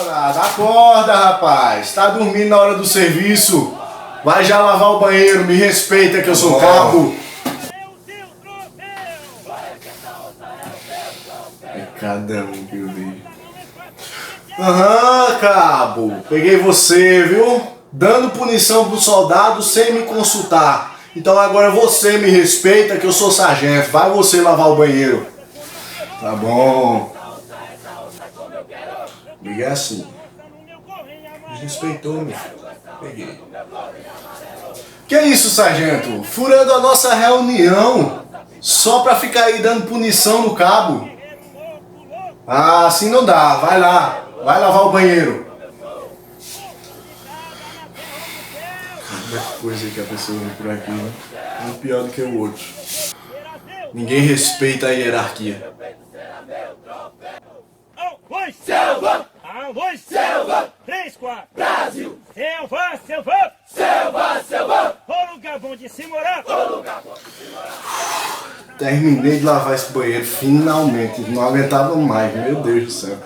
Danado, acorda, rapaz. Tá dormindo na hora do serviço. Vai já lavar o banheiro, me respeita que eu sou cabo. É cada um que eu vi. Aham, cabo. Peguei você, viu? Dando punição pro soldado sem me consultar. Então agora você me respeita que eu sou sargento. Vai você lavar o banheiro. Tá bom. Liguei assim. Desrespeitou, meu filho. Peguei. Que isso, sargento? Furando a nossa reunião. Só pra ficar aí dando punição no cabo. Ah, assim não dá. Vai lá. Vai lavar o banheiro. Cada coisa que a pessoa vê por aqui, né? Um pior do que o outro. Ninguém respeita a hierarquia. Selva! Alô, Selva! 3, 4. Brasil! Selva, selva! Selva! Selva! Ô lugar bom de se morar! Ô lugar bom de se morar! Terminei de lavar esse banheiro, finalmente. Não aguentava mais, meu Deus do céu.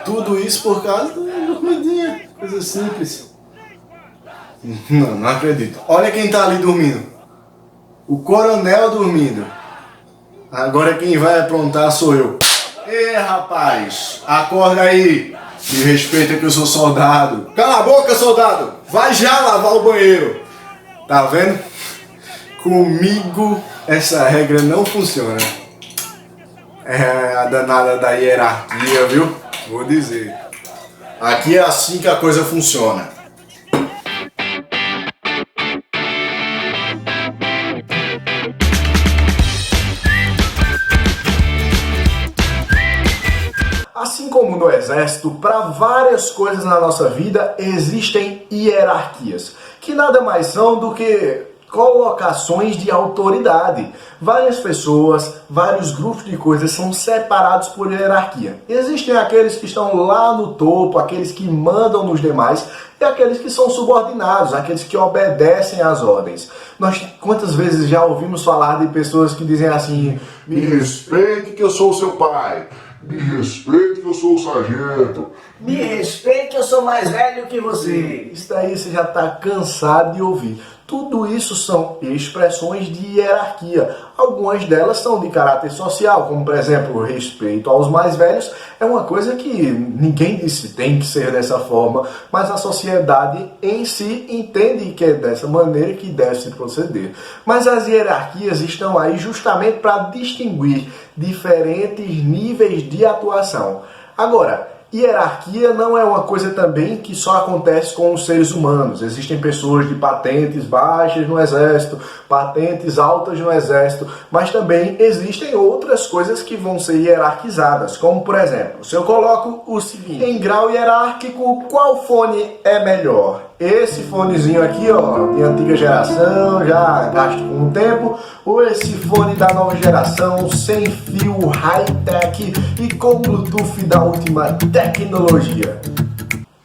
Tudo isso por causa da comidinha, coisa simples. Não acredito. Olha quem tá ali dormindo. O coronel dormindo. Agora quem vai aprontar sou eu. Ei, rapaz, acorda aí. Me respeita que eu sou soldado. Cala a boca, soldado. Vai já lavar o banheiro. Tá vendo? Comigo essa regra não funciona. É a danada da hierarquia, viu? Vou dizer. Aqui é assim que a coisa funciona. Assim como no exército, para várias coisas na nossa vida existem hierarquias, que nada mais são do que colocações de autoridade. Várias pessoas, vários grupos de coisas são separados por hierarquia. Existem aqueles que estão lá no topo, aqueles que mandam nos demais, e aqueles que são subordinados, aqueles que obedecem às ordens. Nós quantas vezes já ouvimos falar de pessoas que dizem assim: me respeite que eu sou o seu pai. Me respeite que eu sou o sargento. me respeite que eu sou mais velho que você. Isso daí você já está cansado de ouvir. Tudo isso são expressões de hierarquia. Algumas delas são de caráter social, como por exemplo, o respeito aos mais velhos é uma coisa que ninguém disse tem que ser dessa forma, mas a sociedade em si entende que é dessa maneira que deve se proceder. Mas as hierarquias estão aí justamente para distinguir diferentes níveis de atuação. Agora, hierarquia não é uma coisa também que só acontece com os seres humanos. Existem pessoas de patentes baixas no exército, patentes altas no exército, mas também existem outras coisas que vão ser hierarquizadas, como por exemplo, se eu coloco o seguinte: em grau hierárquico, qual fone é melhor? Esse fonezinho aqui, ó, de antiga geração, já gasto com o tempo, ou esse fone da nova geração, sem fio, high-tech e com Bluetooth da última tecnologia?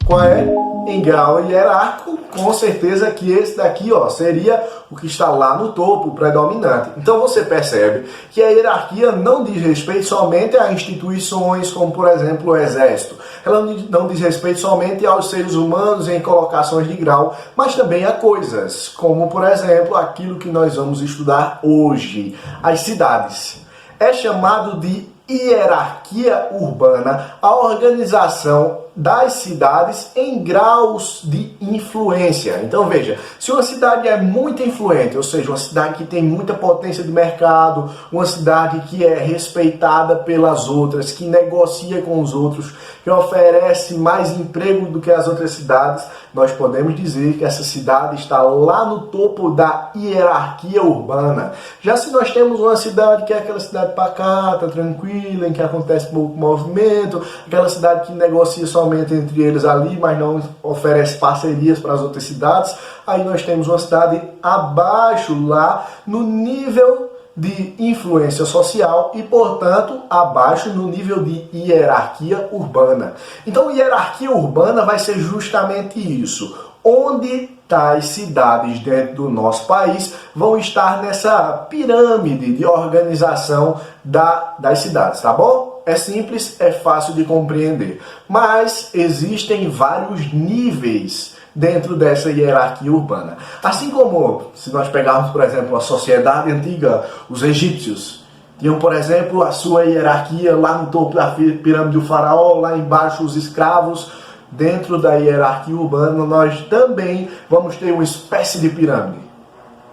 Qual é? Em grau hierárquico, com certeza que esse daqui, ó, seria o que está lá no topo, predominante. Então você percebe que a hierarquia não diz respeito somente a instituições, como por exemplo o exército. Ela não diz respeito somente aos seres humanos em colocações de grau, mas também a coisas, como por exemplo aquilo que nós vamos estudar hoje, as cidades. É chamado de hierarquia urbana a organização das cidades em graus de influência. Então veja, se uma cidade é muito influente, ou seja, uma cidade que tem muita potência de mercado, uma cidade que é respeitada pelas outras, que negocia com os outros, que oferece mais emprego do que as outras cidades, nós podemos dizer que essa cidade está lá no topo da hierarquia urbana. Já se nós temos uma cidade que é aquela cidade pacata, tranquila, em que acontece pouco movimento, aquela cidade que negocia somente entre eles ali, mas não oferece parcerias para as outras cidades, aí nós temos uma cidade abaixo lá no nível de influência social e, portanto, abaixo no nível de hierarquia urbana. Então, hierarquia urbana vai ser justamente isso, onde tais cidades dentro do nosso país vão estar nessa pirâmide de organização das cidades, tá bom? É simples, é fácil de compreender, mas existem vários níveis dentro dessa hierarquia urbana. Assim como, se nós pegarmos, por exemplo, a sociedade antiga, os egípcios tinham, por exemplo, a sua hierarquia lá no topo da pirâmide do faraó, lá embaixo os escravos. Dentro da hierarquia urbana, nós também vamos ter uma espécie de pirâmide,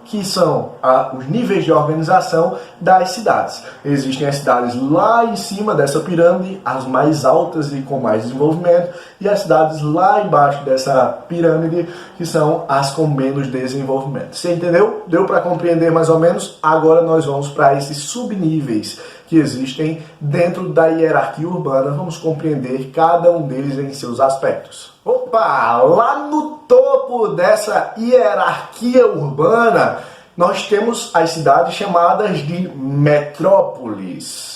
que são os níveis de organização das cidades. Existem as cidades lá em cima dessa pirâmide, as mais altas e com mais desenvolvimento, e as cidades lá embaixo dessa pirâmide, que são as com menos desenvolvimento. Você entendeu? Deu para compreender mais ou menos? Agora nós vamos para esses subníveis que existem dentro da hierarquia urbana. Vamos compreender cada um deles em seus aspectos. Opa! Lá no topo dessa hierarquia urbana, nós temos as cidades chamadas de metrópoles.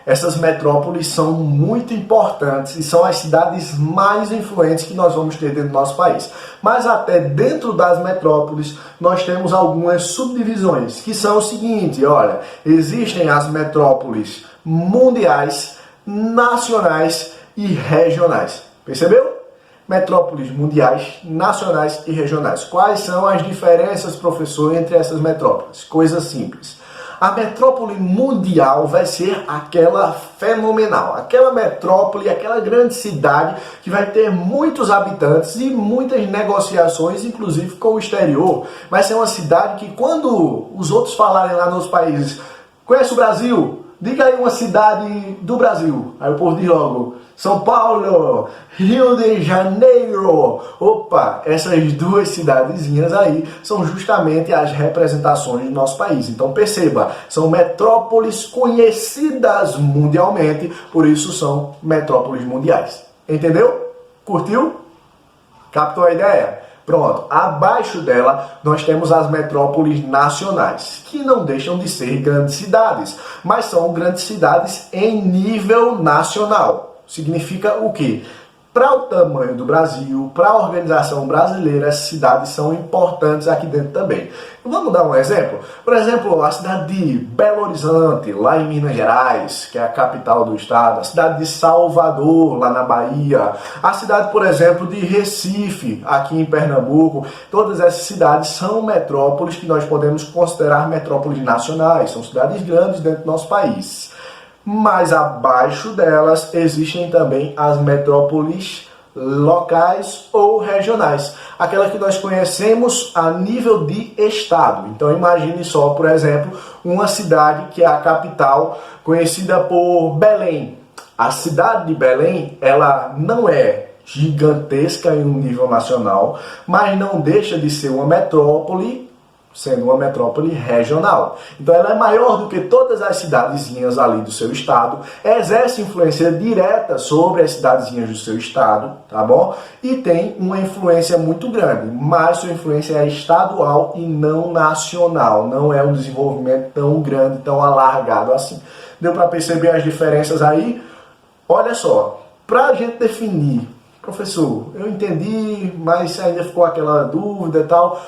Essas metrópoles são muito importantes e são as cidades mais influentes que nós vamos ter dentro do nosso país. Mas até dentro das metrópoles, nós temos algumas subdivisões, que são o seguinte, olha, existem as metrópoles mundiais, nacionais e regionais. Percebeu? Metrópoles mundiais, nacionais e regionais. Quais são as diferenças, professor, entre essas metrópoles? Coisa simples. A metrópole mundial vai ser aquela fenomenal, aquela metrópole, aquela grande cidade que vai ter muitos habitantes e muitas negociações, inclusive com o exterior. Vai ser uma cidade que quando os outros falarem lá nos países, conhece o Brasil? Diga aí uma cidade do Brasil. Aí o povo diz logo, São Paulo, Rio de Janeiro. Opa, essas duas cidadezinhas aí são justamente as representações do nosso país. Então perceba, são metrópoles conhecidas mundialmente, por isso são metrópoles mundiais. Entendeu? Curtiu? Captou a ideia? Pronto, abaixo dela nós temos as metrópoles nacionais, que não deixam de ser grandes cidades, mas são grandes cidades em nível nacional. Significa o quê? Para o tamanho do Brasil, para a organização brasileira, essas cidades são importantes aqui dentro também. Vamos dar um exemplo? Por exemplo, a cidade de Belo Horizonte, lá em Minas Gerais, que é a capital do estado, a cidade de Salvador, lá na Bahia, a cidade, por exemplo, de Recife, aqui em Pernambuco. Todas essas cidades são metrópoles que nós podemos considerar metrópoles nacionais, são cidades grandes dentro do nosso país. Mas abaixo delas existem também as metrópoles locais ou regionais, aquela que nós conhecemos a nível de estado. Então imagine só, por exemplo, uma cidade que é a capital, conhecida por Belém. A cidade de Belém, ela não é gigantesca em um nível nacional, mas não deixa de ser uma metrópole, sendo uma metrópole regional. Então ela é maior do que todas as cidadezinhas ali do seu estado, exerce influência direta sobre as cidadezinhas do seu estado, tá bom? E tem uma influência muito grande, mas sua influência é estadual e não nacional, não é um desenvolvimento tão grande, tão alargado assim. Deu para perceber as diferenças aí? Olha só, para a gente definir, professor, eu entendi, mas ainda ficou aquela dúvida e tal.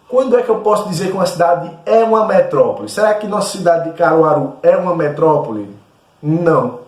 Quando é que eu posso dizer que uma cidade é uma metrópole? Será que nossa cidade de Caruaru é uma metrópole? Não.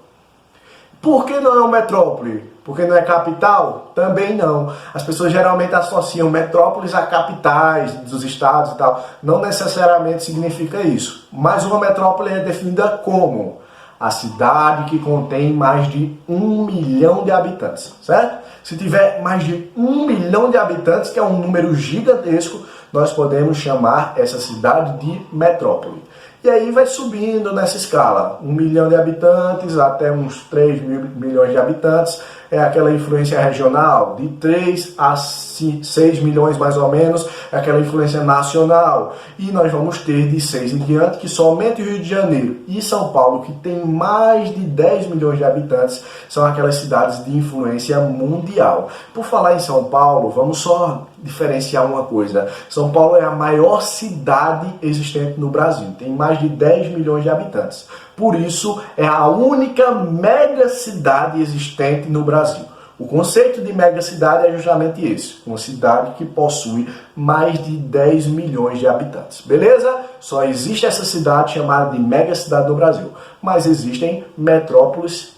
Por que não é uma metrópole? Porque não é capital? Também não. As pessoas geralmente associam metrópoles a capitais dos estados e tal. Não necessariamente significa isso. Mas uma metrópole é definida como a cidade que contém mais de 1 milhão de habitantes, certo? Se tiver mais de 1 milhão de habitantes, que é um número gigantesco, nós podemos chamar essa cidade de metrópole. E aí vai subindo nessa escala, 1 milhão de habitantes até uns 3 milhões de habitantes, é aquela influência regional, de 3 a 6 milhões mais ou menos, é aquela influência nacional. E nós vamos ter de 6 em diante, que somente o Rio de Janeiro e São Paulo, que tem mais de 10 milhões de habitantes, são aquelas cidades de influência mundial. Por falar em São Paulo, vamos só diferenciar uma coisa. São Paulo é a maior cidade existente no Brasil, tem mais de 10 milhões de habitantes. Por isso, é a única mega cidade existente no Brasil. O conceito de megacidade é justamente esse, uma cidade que possui mais de 10 milhões de habitantes, beleza? Só existe essa cidade chamada de megacidade no Brasil, mas existem metrópoles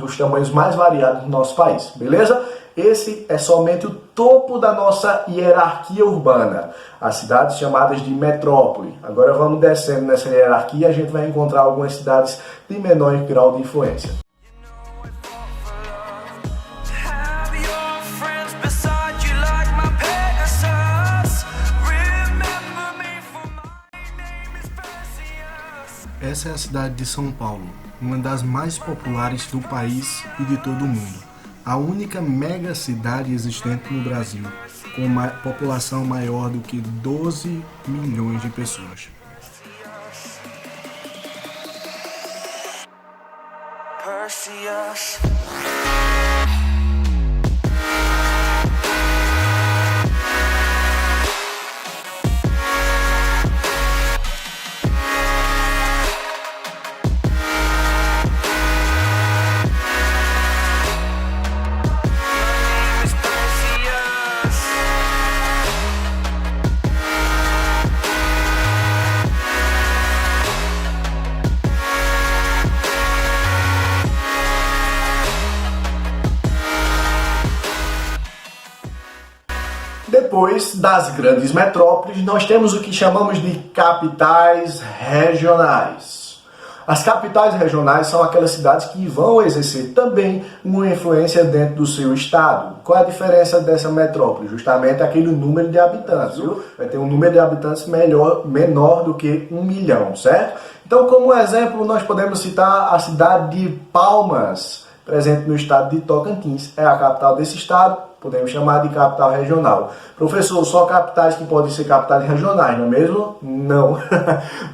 dos tamanhos mais variados do nosso país, beleza? Esse é somente o topo da nossa hierarquia urbana, as cidades chamadas de metrópole. Agora vamos descendo nessa hierarquia e a gente vai encontrar algumas cidades de menor grau de influência. Essa é a cidade de São Paulo, uma das mais populares do país e de todo o mundo. A única mega cidade existente no Brasil, com uma população maior do que 12 milhões de pessoas. Perseus. Depois das grandes metrópoles, nós temos o que chamamos de capitais regionais. As capitais regionais são aquelas cidades que vão exercer também uma influência dentro do seu estado. Qual é a diferença dessa metrópole? Justamente aquele número de habitantes, viu? Vai ter um número de habitantes menor do que 1 milhão, certo? Então, como exemplo, nós podemos citar a cidade de Palmas, presente no estado de Tocantins. É a capital desse estado, podemos chamar de capital regional. Professor, só capitais que podem ser capitais regionais, não é mesmo? Não.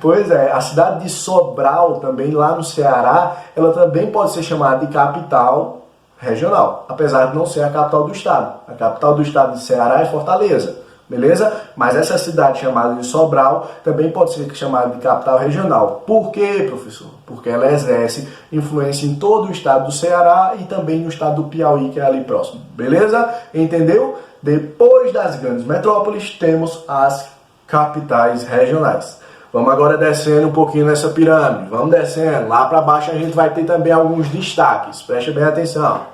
Pois é, a cidade de Sobral, também lá no Ceará, ela também pode ser chamada de capital regional, apesar de não ser a capital do estado. A capital do estado de Ceará é Fortaleza. Beleza? Mas essa cidade chamada de Sobral também pode ser chamada de capital regional. Por quê, professor? Porque ela exerce influência em todo o estado do Ceará e também no estado do Piauí, que é ali próximo. Beleza? Entendeu? Depois das grandes metrópoles, temos as capitais regionais. Vamos agora descendo um pouquinho nessa pirâmide. Vamos descendo. Lá para baixo a gente vai ter também alguns destaques. Preste bem atenção.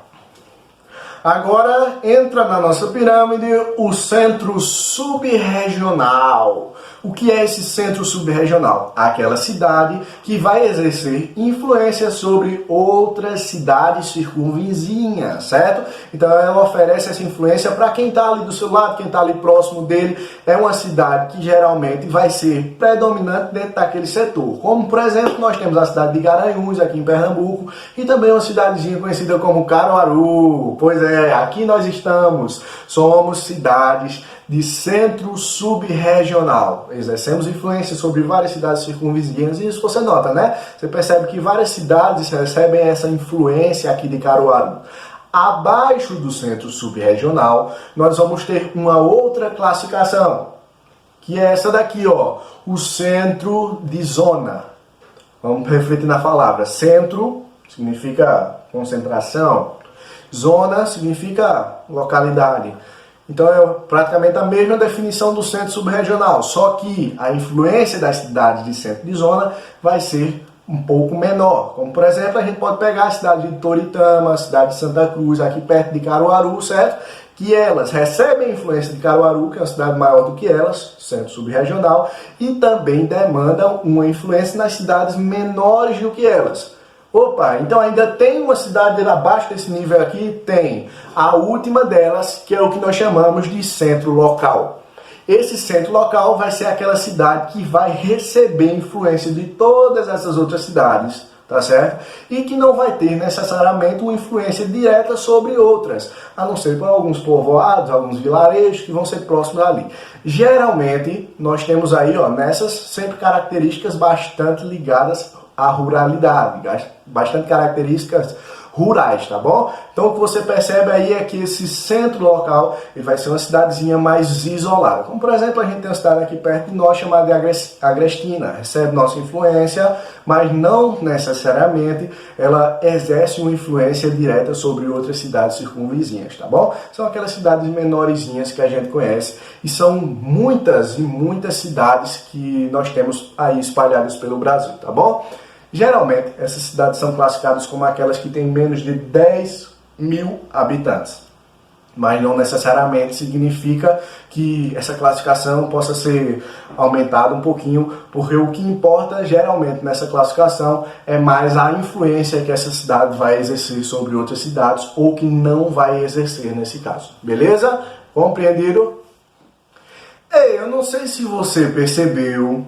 Agora entra na nossa pirâmide o centro subregional. O que é esse centro subregional? Aquela cidade que vai exercer influência sobre outras cidades circunvizinhas, certo? Então ela oferece essa influência para quem está ali do seu lado, quem está ali próximo dele. É uma cidade que geralmente vai ser predominante dentro daquele setor. Como, por exemplo, nós temos a cidade de Garanhuns, aqui em Pernambuco, e também uma cidadezinha conhecida como Caruaru. Pois é, aqui nós estamos. Somos cidades de centro subregional. Exercemos influência sobre várias cidades circunvizinhas, e isso você nota, né? Você percebe que várias cidades recebem essa influência aqui de Caruaru. Abaixo do centro subregional, nós vamos ter uma outra classificação, que é essa daqui, ó, o centro de zona. Vamos refletir na palavra. Centro significa concentração, zona significa localidade. Então é praticamente a mesma definição do centro subregional, só que a influência das cidades de centro de zona vai ser um pouco menor. Como, por exemplo, a gente pode pegar a cidade de Toritama, a cidade de Santa Cruz, aqui perto de Caruaru, certo? Que elas recebem a influência de Caruaru, que é uma cidade maior do que elas, centro subregional, e também demandam uma influência nas cidades menores do que elas. Opa, então ainda tem uma cidade abaixo desse nível aqui? Tem. A última delas, que é o que nós chamamos de centro local. Esse centro local vai ser aquela cidade que vai receber influência de todas essas outras cidades, tá certo? E que não vai ter necessariamente uma influência direta sobre outras, a não ser por alguns povoados, alguns vilarejos que vão ser próximos ali. Geralmente, nós temos aí, ó, nessas sempre características bastante ligadas à ruralidade, bastante características rurais, tá bom? Então o que você percebe aí é que esse centro local ele vai ser uma cidadezinha mais isolada. Como por exemplo, a gente tem uma cidade aqui perto de nós chamada de Agrestina, recebe nossa influência, mas não necessariamente ela exerce uma influência direta sobre outras cidades circunvizinhas, tá bom? São aquelas cidades menorzinhas que a gente conhece e são muitas e muitas cidades que nós temos aí espalhadas pelo Brasil, tá bom? Geralmente, essas cidades são classificadas como aquelas que têm menos de 10 mil habitantes. Mas não necessariamente significa que essa classificação possa ser aumentada um pouquinho, porque o que importa geralmente nessa classificação é mais a influência que essa cidade vai exercer sobre outras cidades ou que não vai exercer nesse caso. Beleza? Compreendido? Ei, eu não sei se você percebeu,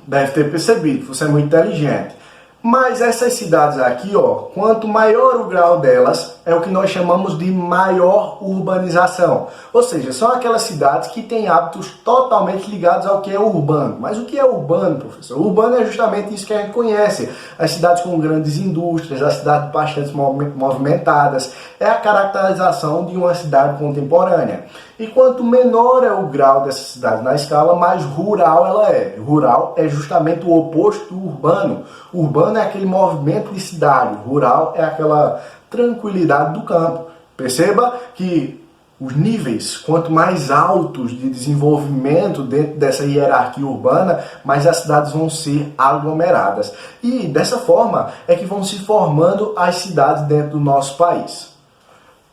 deve ter percebido, você é muito inteligente. Mas essas cidades aqui, ó, quanto maior o grau delas, é o que nós chamamos de maior urbanização. Ou seja, são aquelas cidades que têm hábitos totalmente ligados ao que é urbano. Mas o que é urbano, professor? Urbano é justamente isso que a gente conhece. As cidades com grandes indústrias, as cidades bastante movimentadas. É a caracterização de uma cidade contemporânea. E quanto menor é o grau dessa cidade na escala, mais rural ela é. Rural é justamente o oposto do urbano. Urbano é aquele movimento de cidade. Rural é aquela tranquilidade do campo. Perceba que os níveis, quanto mais altos de desenvolvimento dentro dessa hierarquia urbana, mais as cidades vão ser aglomeradas. E dessa forma é que vão se formando as cidades dentro do nosso país.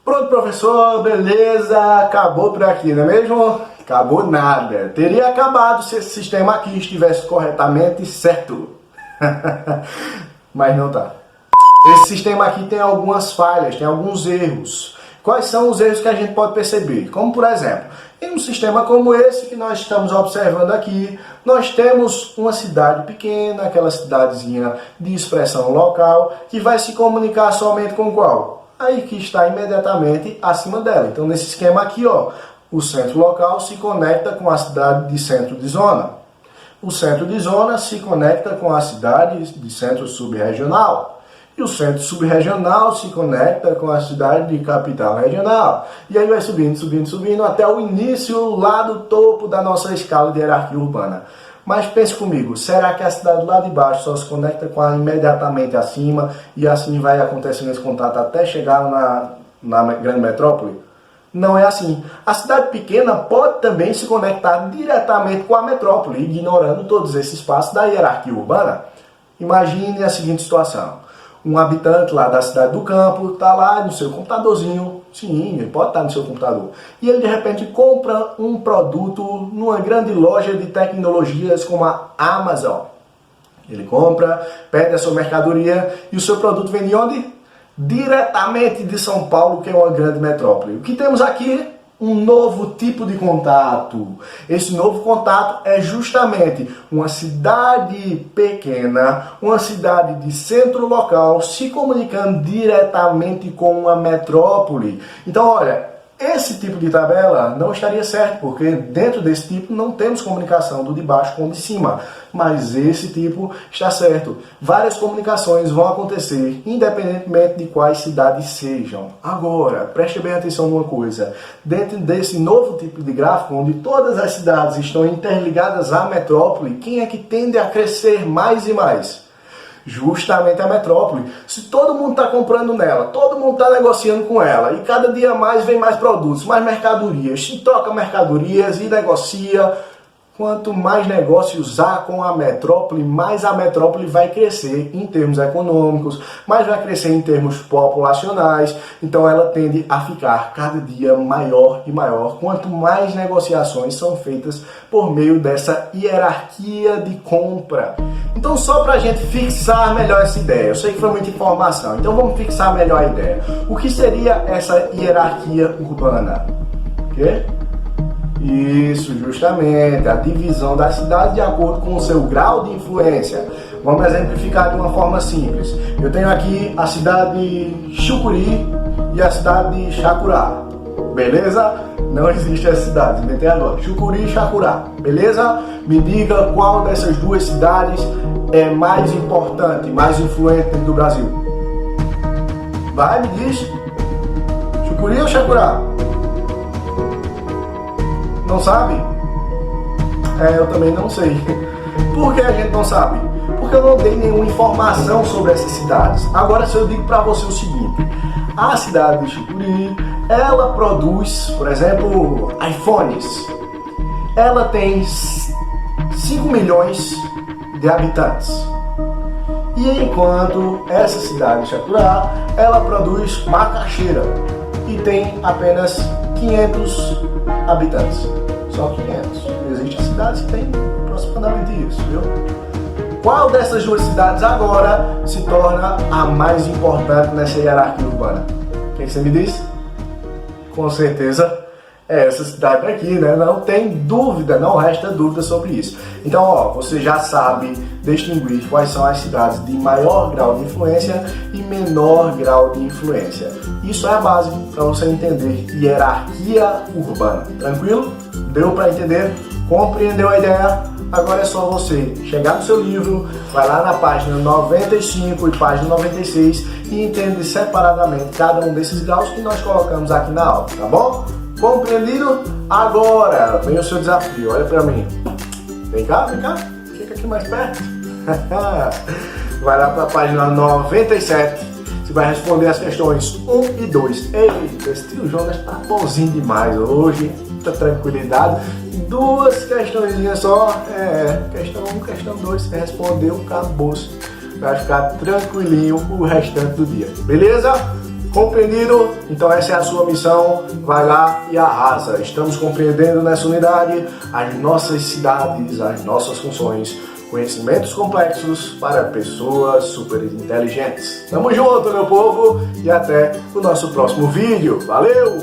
Pronto, professor, beleza, acabou por aqui, não é mesmo? Acabou nada. Teria acabado se esse sistema aqui estivesse corretamente certo. Mas não tá. Esse sistema aqui tem algumas falhas, tem alguns erros. Quais são os erros que a gente pode perceber? Como por exemplo, em um sistema como esse que nós estamos observando aqui, nós temos uma cidade pequena, aquela cidadezinha de expressão local, que vai se comunicar somente com qual? Aí que está imediatamente acima dela. Então nesse esquema aqui, ó, o centro local se conecta com a cidade de centro de zona. O centro de zona se conecta com a cidade de centro subregional. E o centro subregional se conecta com a cidade de capital regional. E aí vai subindo, subindo, subindo até o início lá do topo da nossa escala de hierarquia urbana. Mas pense comigo, será que a cidade lá de baixo só se conecta com a imediatamente acima e assim vai acontecendo esse contato até chegar na grande metrópole? Não é assim. A cidade pequena pode também se conectar diretamente com a metrópole, ignorando todos esses passos da hierarquia urbana. Imagine a seguinte situação. Um habitante lá da cidade do campo está lá no seu computadorzinho, sim, ele pode estar no seu computador, e ele de repente compra um produto numa grande loja de tecnologias como a Amazon. Ele compra, pede a sua mercadoria e o seu produto vem de onde? Diretamente de São Paulo, que é uma grande metrópole. O que temos aqui? Um novo tipo de contato. Esse novo contato é justamente uma cidade pequena, uma cidade de centro local se comunicando diretamente com uma metrópole. Então, olha, esse tipo de tabela não estaria certo, porque dentro desse tipo não temos comunicação do de baixo com o de cima. Mas esse tipo está certo. Várias comunicações vão acontecer, independentemente de quais cidades sejam. Agora, preste bem atenção numa coisa. Dentro desse novo tipo de gráfico, onde todas as cidades estão interligadas à metrópole, quem é que tende a crescer mais e mais? Justamente a metrópole. Se todo mundo está comprando nela, todo mundo está negociando com ela, e cada dia mais vem mais produtos, mais mercadorias, se troca mercadorias e negocia, quanto mais negócios há com a metrópole, mais a metrópole vai crescer em termos econômicos, mais vai crescer em termos populacionais, então ela tende a ficar cada dia maior e maior, quanto mais negociações são feitas por meio dessa hierarquia de compra. Então só para a gente fixar melhor essa ideia, eu sei que foi muita informação, então vamos fixar melhor a ideia. O que seria essa hierarquia urbana? O quê? Isso, justamente, a divisão da cidade de acordo com o seu grau de influência. Vamos exemplificar de uma forma simples. Eu tenho aqui a cidade de Chucuri e a cidade de Chacurá. Beleza? Não existe essa cidade, inventei agora. Chucuri e Chacurá. Beleza? Me diga qual dessas duas cidades é mais importante, mais influente do Brasil. Vai, me diz. Chucuri ou Chacurá? Não sabe? Eu também não sei. Por que a gente não sabe? Porque eu não dei nenhuma informação sobre essas cidades. Agora, se eu digo para você o seguinte: a cidade de Chucuri, ela produz, por exemplo, iPhones. Ela tem 5 milhões de habitantes. E enquanto essa cidade de Chacurá, ela produz macaxeira e tem apenas 500 habitantes. Só 500. Existem cidades que têm aproximadamente isso, viu? Qual dessas duas cidades agora se torna a mais importante nessa hierarquia urbana? Quem você me diz? Com certeza é essa cidade aqui, né? Não tem dúvida, não resta dúvida sobre isso. Então, ó, você já sabe distinguir quais são as cidades de maior grau de influência e menor grau de influência. Isso é a base para você entender hierarquia urbana. Tranquilo? Deu para entender? Compreendeu a ideia? Agora é só você chegar no seu livro, vai lá na página 95 e página 96 e entende separadamente cada um desses graus que nós colocamos aqui na aula, tá bom? Compreendido? Agora vem o seu desafio, olha pra mim. Vem cá, fica aqui mais perto. Vai lá pra página 97. Você vai responder as questões 1 e 2. Eita, esse tio Jonas tá bonzinho demais hoje, muita tranquilidade. 2 questõezinhas só. Questão 1, questão 2, você respondeu, acabou-se. Vai ficar tranquilinho o restante do dia. Beleza? Compreendido? Então essa é a sua missão, vai lá e arrasa. Estamos compreendendo nessa unidade as nossas cidades, as nossas funções, conhecimentos complexos para pessoas super inteligentes. Tamo junto, meu povo, e até o nosso próximo vídeo. Valeu!